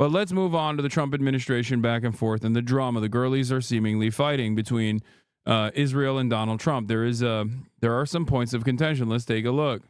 But let's move on to the Trump administration back and forth and the drama the girlies are seemingly fighting between Israel and Donald Trump. There are some points of contention. Let's take a look.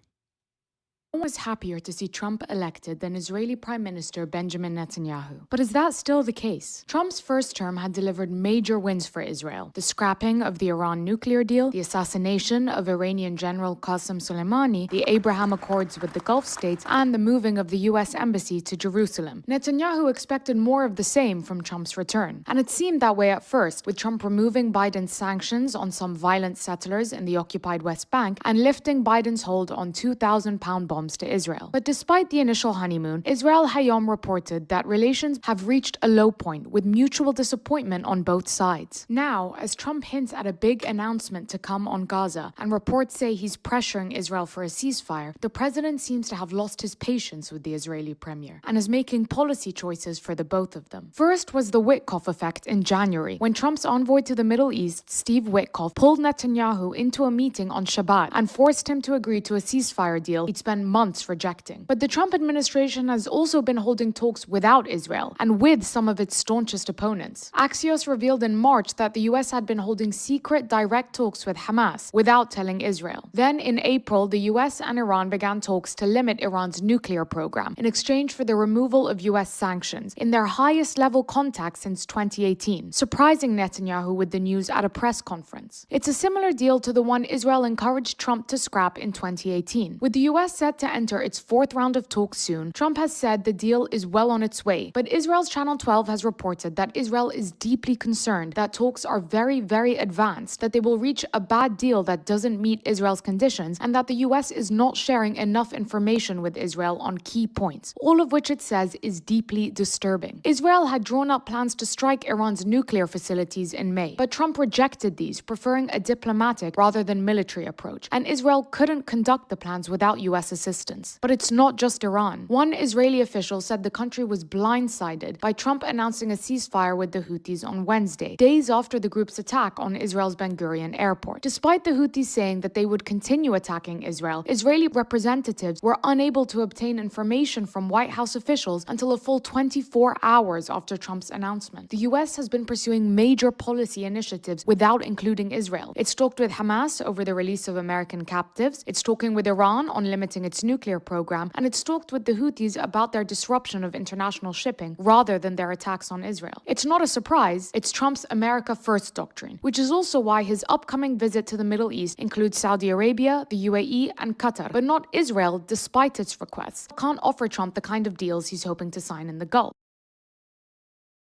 No one was happier to see Trump elected than Israeli Prime Minister Benjamin Netanyahu. But is that still the case? Trump's first term had delivered major wins for Israel: the scrapping of the Iran nuclear deal, the assassination of Iranian General Qasem Soleimani, the Abraham Accords with the Gulf states, and the moving of the U.S. Embassy to Jerusalem. Netanyahu expected more of the same from Trump's return. And it seemed that way at first, with Trump removing Biden's sanctions on some violent settlers in the occupied West Bank and lifting Biden's hold on 2,000-pound bombs to Israel. But despite the initial honeymoon, Israel Hayom reported that relations have reached a low point, with mutual disappointment on both sides. Now, as Trump hints at a big announcement to come on Gaza, and reports say he's pressuring Israel for a ceasefire, the president seems to have lost his patience with the Israeli premier, and is making policy choices for the both of them. First was the Witkoff effect in January, when Trump's envoy to the Middle East, Steve Witkoff, pulled Netanyahu into a meeting on Shabbat and forced him to agree to a ceasefire deal he'd spent months rejecting. But the Trump administration has also been holding talks without Israel and with some of its staunchest opponents. Axios revealed in March that the US had been holding secret direct talks with Hamas without telling Israel. Then in April, the US and Iran began talks to limit Iran's nuclear program in exchange for the removal of US sanctions, in their highest level contact since 2018, surprising Netanyahu with the news at a press conference. It's a similar deal to the one Israel encouraged Trump to scrap in 2018. With the US set to enter its fourth round of talks soon, Trump has said the deal is well on its way. But Israel's Channel 12 has reported that Israel is deeply concerned that talks are very, very advanced, that they will reach a bad deal that doesn't meet Israel's conditions, and that the US is not sharing enough information with Israel on key points, all of which it says is deeply disturbing. Israel had drawn up plans to strike Iran's nuclear facilities in May, but Trump rejected these, preferring a diplomatic rather than military approach, and Israel couldn't conduct the plans without US assistance. But it's not just Iran. One Israeli official said the country was blindsided by Trump announcing a ceasefire with the Houthis on Wednesday, days after the group's attack on Israel's Ben Gurion airport. Despite the Houthis saying that they would continue attacking Israel, Israeli representatives were unable to obtain information from White House officials until a full 24 hours after Trump's announcement. The US has been pursuing major policy initiatives without including Israel. It's talked with Hamas over the release of American captives, it's talking with Iran on limiting its nuclear program, and it's talked with the Houthis about their disruption of international shipping rather than their attacks on Israel. It's not a surprise, it's Trump's America First doctrine, which is also why his upcoming visit to the Middle East includes Saudi Arabia, the UAE, and Qatar, but not Israel despite its requests. Can't offer Trump the kind of deals he's hoping to sign in the Gulf.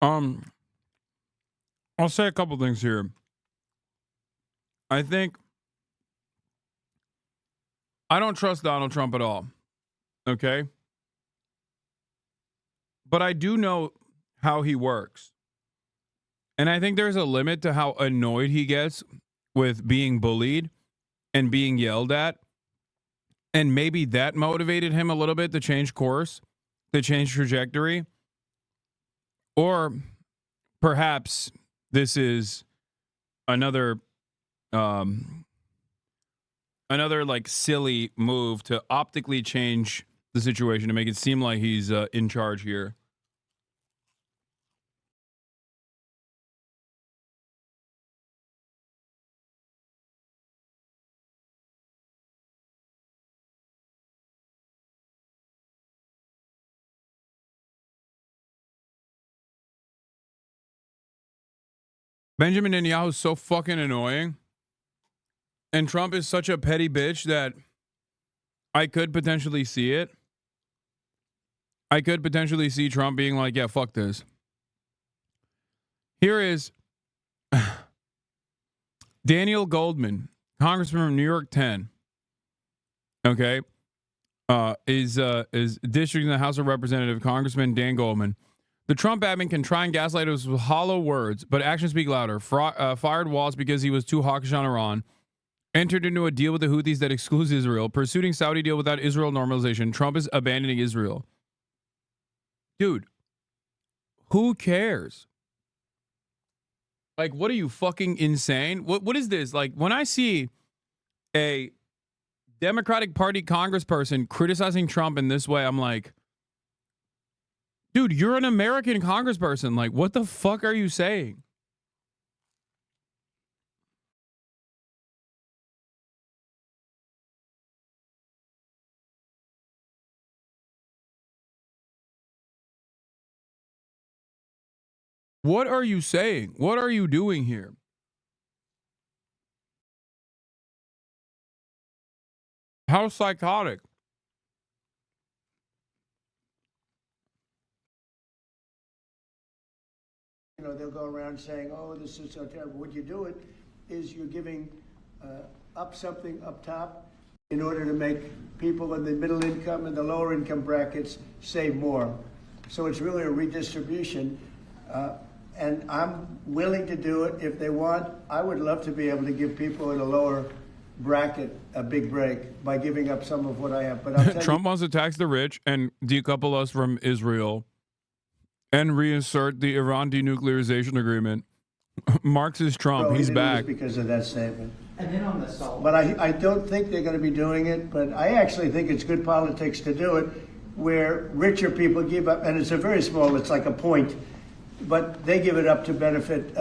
I'll say a couple things here. I think I don't trust Donald Trump at all. Okay? But I do know how he works. And I think there's a limit to how annoyed he gets with being bullied and being yelled at. And maybe that motivated him a little bit to change course, to change trajectory. Or perhaps this is another like silly move to optically change the situation to make it seem like he's in charge here. Benjamin Netanyahu is so fucking annoying. And Trump is such a petty bitch that I could potentially see it. I could potentially see Trump being like, yeah, fuck this. Here is Daniel Goldman, congressman from New York 10. Okay. Is district in the House of Representatives, Congressman Dan Goldman. The Trump admin can try and gaslight us with hollow words, but actions speak louder. Fired Waltz because he was too hawkish on Iran. Entered into a deal with the Houthis that excludes Israel. Pursuing Saudi deal without Israel normalization. Trump is abandoning Israel. Dude, who cares? Like, what are you, fucking insane? What is this? Like, when I see a Democratic Party congressperson criticizing Trump in this way, I'm like, Dude, you're an American congressperson. Like, what the fuck are you saying? What are you saying? What are you doing here? How psychotic. You know, they'll go around saying, oh, this is so terrible. What you do it is you're giving up something up top in order to make people in the middle income and the lower income brackets save more. So it's really a redistribution. And I'm willing to do it if they want. I would love to be able to give people in a lower bracket a big break by giving up some of what I have. But I'll tell Trump wants to tax the rich and decouple us from Israel and reinsert the Iran denuclearization agreement. Marxist Trump, he's back. Because of that statement. And then on the salt. But I don't think they're going to be doing it. But I actually think it's good politics to do it where richer people give up. And it's a very small, it's like a point. But they give it up to benefit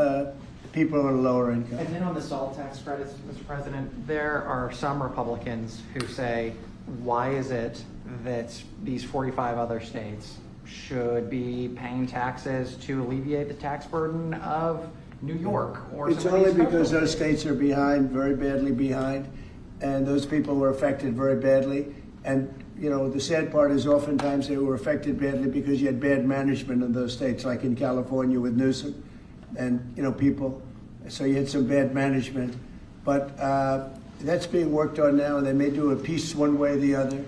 people in a lower income. And then on the salt tax credits, Mr. President, there are some Republicans who say, why is it that these 45 other states should be paying taxes to alleviate the tax burden of New York or It's some of only these because coastal those states? states are behind, very badly behind, and those people were affected very badly. And, you know, the sad part is oftentimes they were affected badly because you had bad management in those states, like in California with Newsom and, you know, people. So you had some bad management. But that's being worked on now, and they may do a piece one way or the other.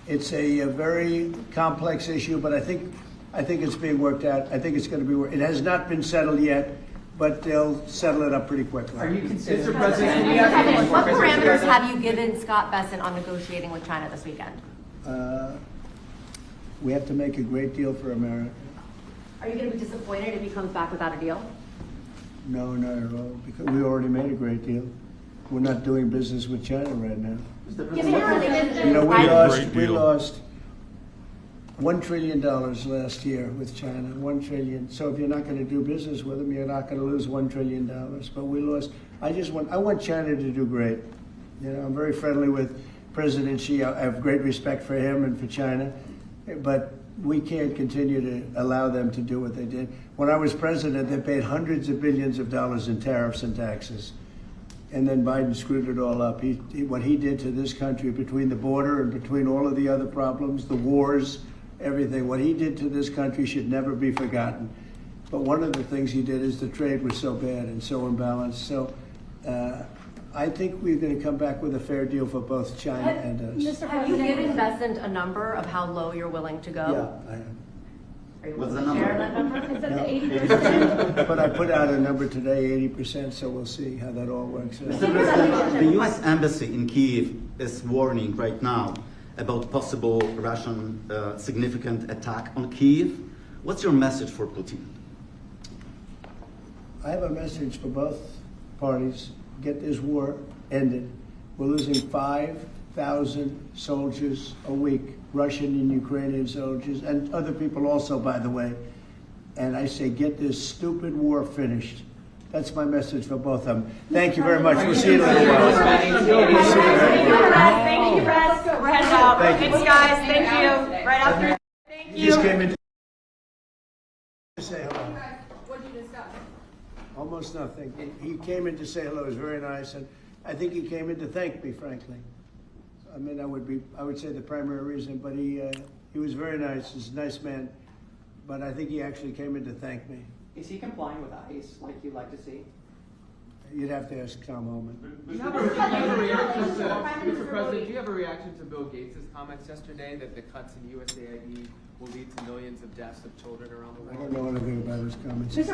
It's a very complex issue, but I think it's being worked out. I think it's going to be. It has not been settled yet, but they'll settle it up pretty quickly. Are you considering? Mr. President, what parameters have you given Scott Bessent on negotiating with China this weekend? We have to make a great deal for America. Are you going to be disappointed if he comes back without a deal? No, not at all, because we already made a great deal. We're not doing business with China right now. You know, we lost $1 trillion last year with China, $1 trillion. So if you're not going to do business with them, you're not going to lose $1 trillion. But we lost. I want China to do great. You know, I'm very friendly with President Xi. I have great respect for him and for China, but we can't continue to allow them to do what they did. When I was president, they paid hundreds of billions of dollars in tariffs and taxes. And then Biden screwed it all up. What he did to this country between the border and between all of the other problems, the wars, everything, what he did to this country should never be forgotten. But one of the things he did is the trade was so bad and so imbalanced. So I think we're going to come back with a fair deal for both China and us. Have you given Bessent a number of how low you're willing to go? Yeah, I am. Are you willing to share that number? Is that No. 80%? But I put out a number today, 80%, so we'll see how that all works out. Mr. President, the U.S. Embassy in Kyiv is warning right now about possible Russian significant attack on Kyiv. What's your message for Putin? I have a message for both parties. Get this war ended. We're losing 5,000 soldiers a week, Russian and Ukrainian soldiers, and other people also, by the way. And I say, get this stupid war finished. That's my message for both of them. Thank you very much. We'll see you in a little while. We'll see you later. Thank you, Russ. We're heading out. Thanks, guys. Thank you. Right after. Thank He you. just came in to say hello. What did you discuss? Almost nothing. He came in to say hello. It was very nice, and I think he came in to thank me, frankly. I mean, I would say the primary reason, but he was very nice. He's a nice man, but I think he actually came in to thank me. Is he complying with ICE like you'd like to see? You'd have to ask Tom Homan. Mr. President, do you have a reaction to Bill Gates' comments yesterday that the cuts in USAID will lead to millions of deaths of children around the I world? don't know anything about his comments. Thank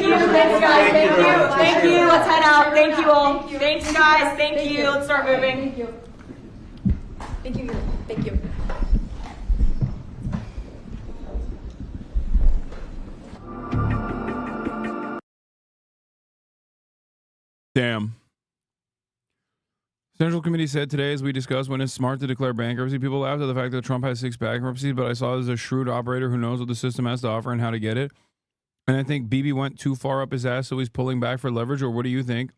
you. Thanks, guys. Thank you. Thank you. Let's head out. Thank you all. Thanks, guys. Thank you. Let's start moving. Thank you. Thank you. Thank you. Damn. Central Committee said today, as we discussed, when it's smart to declare bankruptcy, people laughed at the fact that Trump has 6 bankruptcies, but I saw it as a shrewd operator who knows what the system has to offer and how to get it. And I think Bibi went too far up his ass, so he's pulling back for leverage, or what do you think?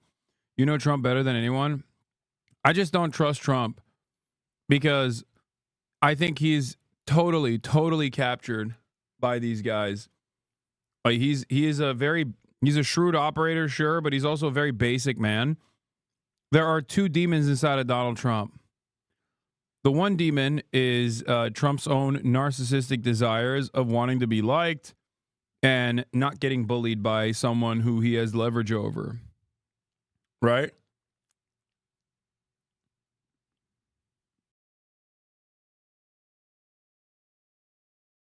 You know Trump better than anyone. I just don't trust Trump because I think he's totally captured by these guys. Like he's a shrewd operator, sure, but he's also a very basic man. There are 2 demons inside of Donald Trump. The one demon is Trump's own narcissistic desires of wanting to be liked and not getting bullied by someone who he has leverage over. Right?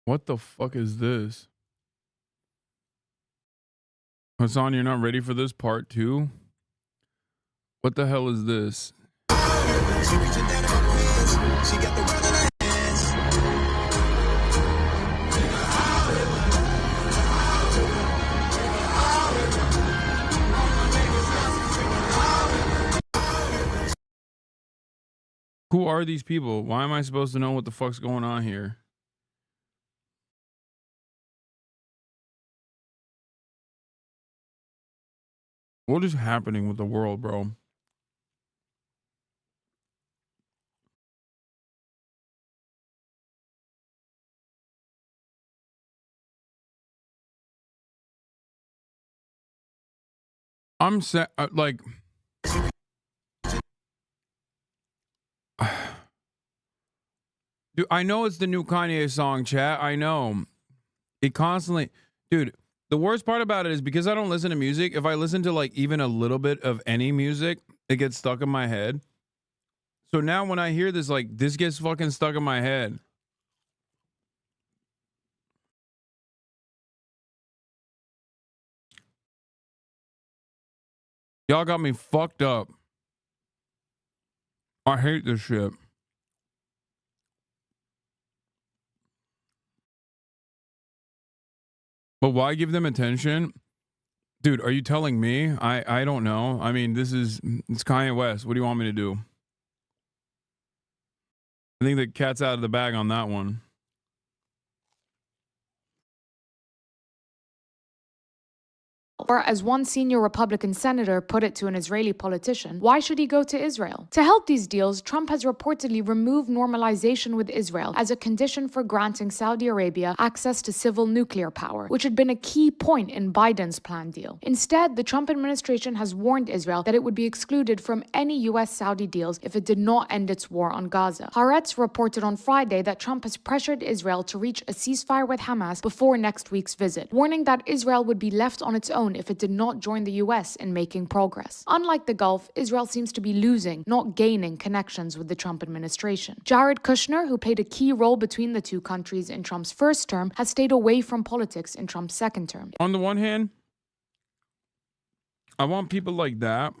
What the fuck is this? Hasan, you're not ready for this part 2? What the hell is this? Who are these people? Why am I supposed to know what the fuck's going on here? What is happening with the world, bro? I'm like, dude, I know it's the new Kanye song, chat. I know. It constantly, dude, the worst part about it is because I don't listen to music, if I listen to like even a little bit of any music, it gets stuck in my head. So now when I hear this, like, this gets fucking stuck in my head. Y'all got me fucked up. I hate this shit. But why give them attention? Dude, are you telling me? I don't know. I mean, it's Kanye West. What do you want me to do? I think the cat's out of the bag on that one. Or, as one senior Republican senator put it to an Israeli politician, why should he go to Israel? To help these deals, Trump has reportedly removed normalization with Israel as a condition for granting Saudi Arabia access to civil nuclear power, which had been a key point in Biden's planned deal. Instead, the Trump administration has warned Israel that it would be excluded from any US-Saudi deals if it did not end its war on Gaza. Haaretz reported on Friday that Trump has pressured Israel to reach a ceasefire with Hamas before next week's visit, warning that Israel would be left on its own if it did not join the US in making progress. Unlike the Gulf, Israel seems to be losing, not gaining, connections with the Trump administration. Jared Kushner, who played a key role between the 2 countries in Trump's first term, has stayed away from politics in Trump's second term. On the one hand, I want people like that,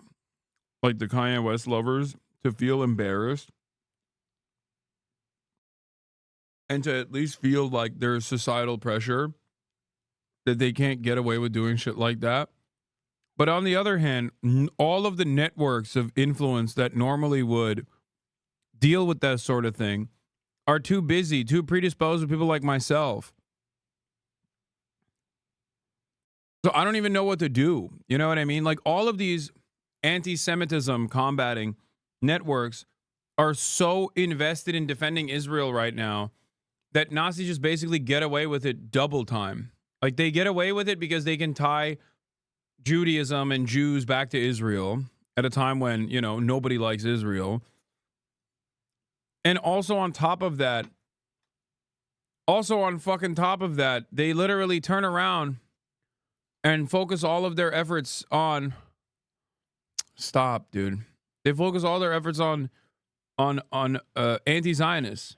like the Kanye West lovers, to feel embarrassed and to at least feel like there's societal pressure that they can't get away with doing shit like that. But on the other hand, all of the networks of influence that normally would deal with that sort of thing are too busy, too predisposed with people like myself. So I don't even know what to do. You know what I mean? Like, all of these anti-Semitism combating networks are so invested in defending Israel right now that Nazis just basically get away with it double time. Like, they get away with it because they can tie Judaism and Jews back to Israel at a time when, you know, nobody likes Israel. And also on top of that, they literally turn around and focus all of their efforts on, stop, dude. They focus all their efforts on anti-Zionists.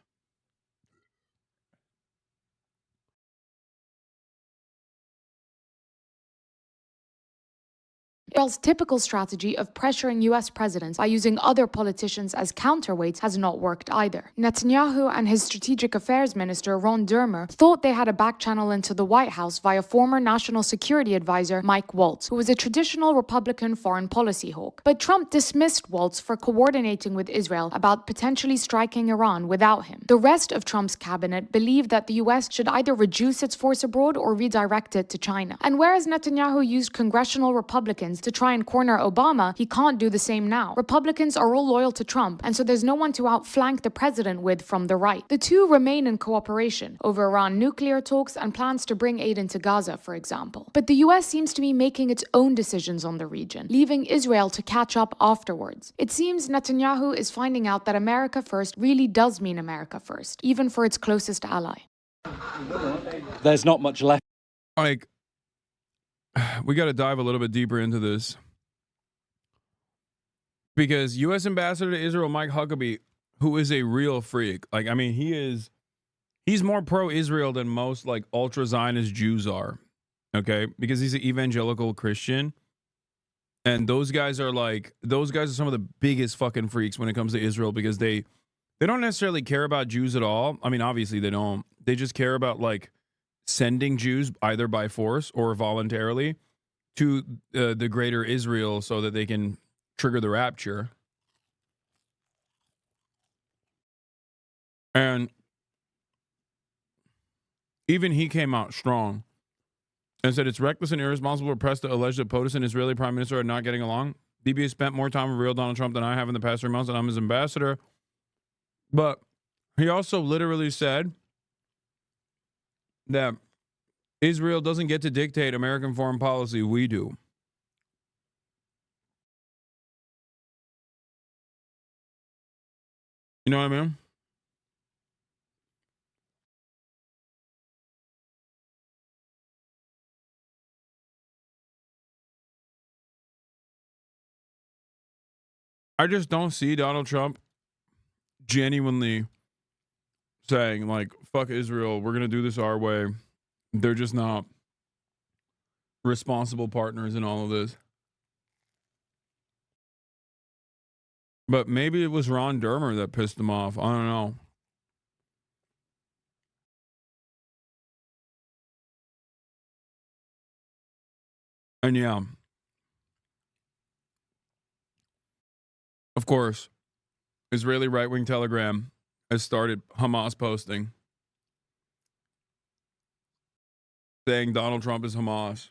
Israel's typical strategy of pressuring US presidents by using other politicians as counterweights has not worked either. Netanyahu and his strategic affairs minister Ron Dermer thought they had a back channel into the White House via former national security advisor Mike Waltz, who was a traditional Republican foreign policy hawk. But Trump dismissed Waltz for coordinating with Israel about potentially striking Iran without him. The rest of Trump's cabinet believed that the US should either reduce its force abroad or redirect it to China. And whereas Netanyahu used congressional Republicans to try and corner Obama, he can't do the same now. Republicans are all loyal to Trump, and so there's no one to outflank the president with from the right. The two remain in cooperation over Iran nuclear talks and plans to bring aid into Gaza, for example. But the US seems to be making its own decisions on the region, leaving Israel to catch up afterwards. It seems Netanyahu is finding out that America first really does mean America first, even for its closest ally. There's not much left. Like, we got to dive a little bit deeper into this. Because U.S. Ambassador to Israel, Mike Huckabee, who is a real freak. Like, I mean, he's more pro-Israel than most, like, ultra-Zionist Jews are. Okay? Because he's an evangelical Christian. And those guys are some of the biggest fucking freaks when it comes to Israel, because they don't necessarily care about Jews at all. I mean, obviously they don't. They just care about, like, sending Jews either by force or voluntarily to the greater Israel so that they can trigger the rapture. And even he came out strong and said it's reckless and irresponsible for press to allege that POTUS and Israeli Prime Minister are not getting along. DB has spent more time with real Donald Trump than I have in the past 3 months, and I'm his ambassador. But he also literally said that Israel doesn't get to dictate American foreign policy. We do. You know what I mean? I just don't see Donald Trump genuinely saying, like, fuck Israel, we're going to do this our way. They're just not responsible partners in all of this. But maybe it was Ron Dermer that pissed him off. I don't know. And yeah, of course, Israeli right-wing Telegram has started Hamas posting saying Donald Trump is Hamas.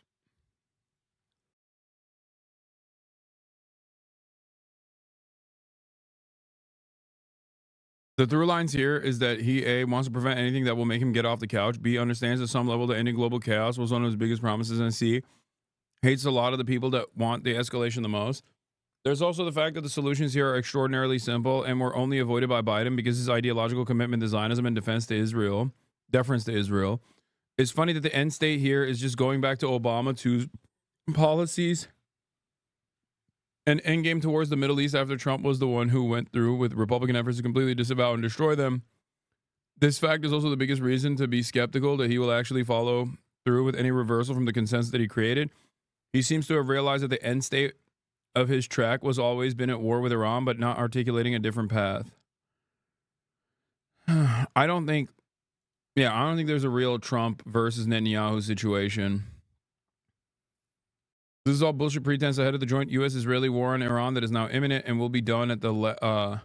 The through lines here is that he, A, wants to prevent anything that will make him get off the couch, B, understands at some level that ending global chaos was one of his biggest promises, and C, hates a lot of the people that want the escalation the most. There's also the fact that the solutions here are extraordinarily simple and were only avoided by Biden because his ideological commitment to Zionism and deference to Israel. It's funny that the end state here is just going back to Obama 2's policies and endgame towards the Middle East after Trump was the one who went through with Republican efforts to completely disavow and destroy them. This fact is also the biggest reason to be skeptical that he will actually follow through with any reversal from the consensus that he created. He seems to have realized that the end state of his track was always been at war with Iran, but not articulating a different path. I don't think there's a real Trump versus Netanyahu situation. This is all bullshit pretense ahead of the joint U.S.-Israeli war on Iran that is now imminent and will be done at the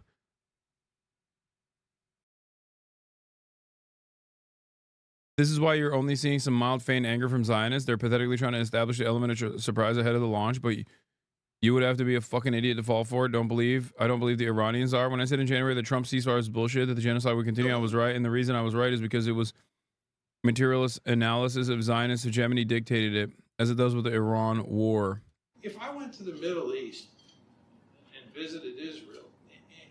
This is why you're only seeing some mild, faint anger from Zionists. They're pathetically trying to establish the element of surprise ahead of the launch, but you would have to be a fucking idiot to fall for it. I don't believe the Iranians are. When I said in January that Trump ceasefire is bullshit, that the genocide would continue, I was right. And the reason I was right is because it was materialist analysis of Zionist hegemony dictated it, as it does with the Iran war. If I went to the Middle East and visited Israel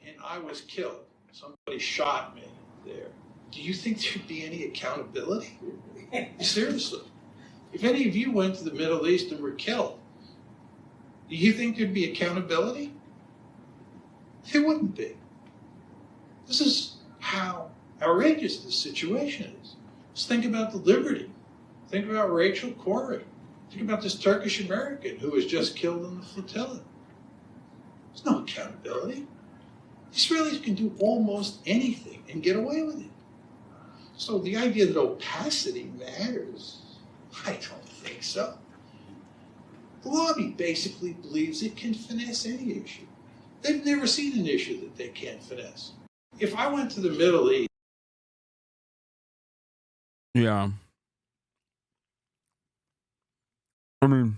and I was killed, somebody shot me there, do you think there'd be any accountability? Seriously. If any of you went to the Middle East and were killed, do you think there'd be accountability? There wouldn't be. This is how outrageous this situation is. Just think about the Liberty. Think about Rachel Corrie. Think about this Turkish American who was just killed in the flotilla. There's no accountability. Israelis can do almost anything and get away with it. So the idea that opacity matters, I don't think so. The lobby basically believes it can finesse any issue. They've never seen an issue that they can't finesse. If I went to the Middle East, Yeah. I mean,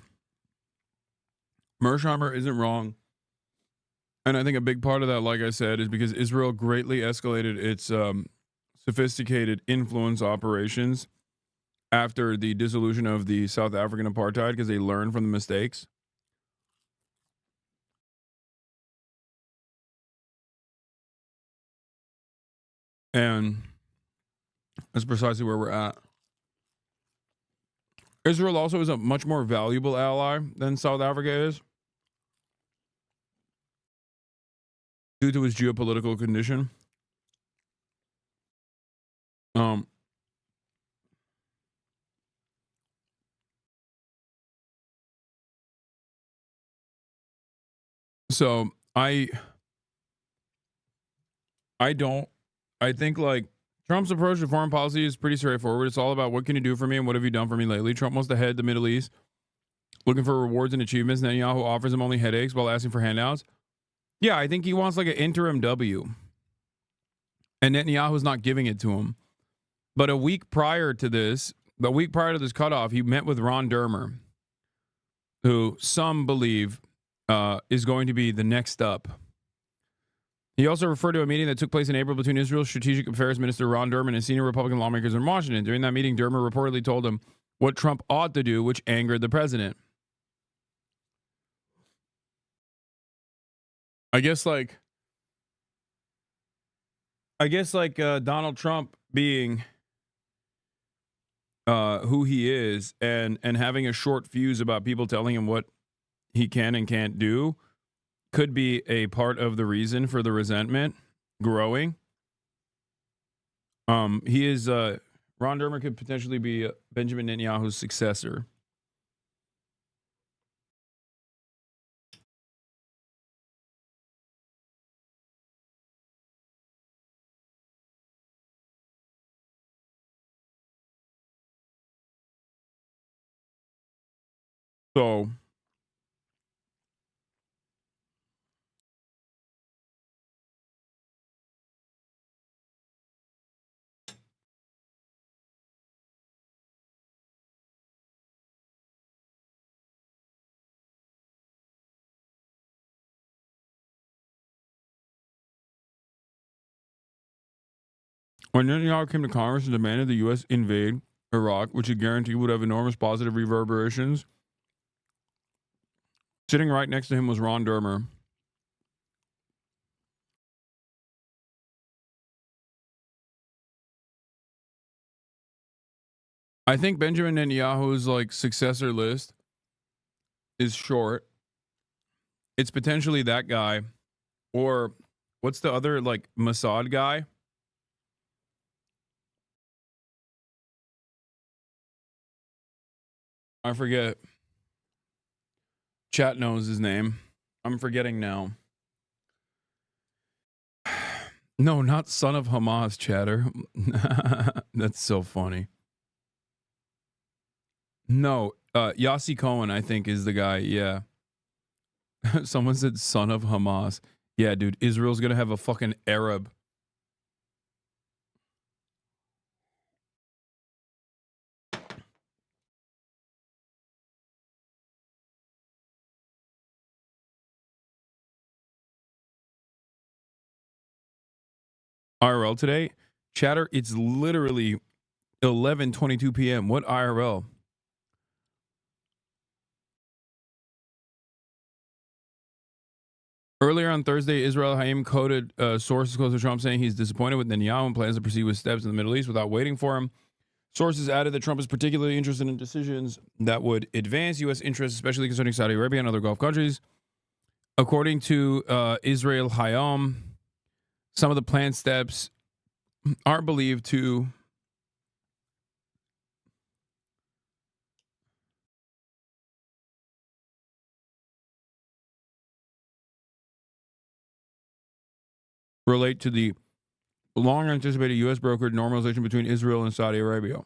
Mersheimer isn't wrong. And I think a big part of that, like I said, is because Israel greatly escalated its sophisticated influence operations after the dissolution of the South African apartheid because they learned from the mistakes. And that's precisely where we're at. Israel also is a much more valuable ally than South Africa is due to its geopolitical condition. So I think like Trump's approach to foreign policy is pretty straightforward. It's all about what can you do for me and what have you done for me lately. Trump wants to head the Middle East, looking for rewards and achievements. Netanyahu offers him only headaches while asking for handouts. Yeah, I think he wants like an interim W. And Netanyahu's not giving it to him. But a week prior to this cutoff, he met with Ron Dermer, who some believe is going to be the next up. He also referred to a meeting that took place in April between Israel's Strategic Affairs Minister Ron Dermer and senior Republican lawmakers in Washington. During that meeting, Dermer reportedly told him what Trump ought to do, which angered the president. I guess like Donald Trump being who he is and having a short fuse about people telling him what he can and can't do could be a part of the reason for the resentment growing. Ron Dermer could potentially be Benjamin Netanyahu's successor. So when Netanyahu came to Congress and demanded the U.S. invade Iraq, which he guaranteed would have enormous positive reverberations, sitting right next to him was Ron Dermer. I think Benjamin Netanyahu's like successor list is short. It's potentially that guy, or what's the other like Mossad guy? I forget. Chat knows his name. I'm forgetting now. No, not son of Hamas, chatter. That's so funny. No, Yossi Cohen, I think, is the guy. Yeah. Someone said son of Hamas. Yeah, dude, Israel's going to have a fucking Arab. IRL today? Chatter, it's literally 11:22 p.m. What IRL? Earlier on Thursday, Israel Hayim quoted sources close to Trump saying he's disappointed with Netanyahu and plans to proceed with steps in the Middle East without waiting for him. Sources added that Trump is particularly interested in decisions that would advance U.S. interests, especially concerning Saudi Arabia and other Gulf countries. According to Israel Hayom, some of the planned steps are believed to relate to the long anticipated U.S. brokered normalization between Israel and Saudi Arabia.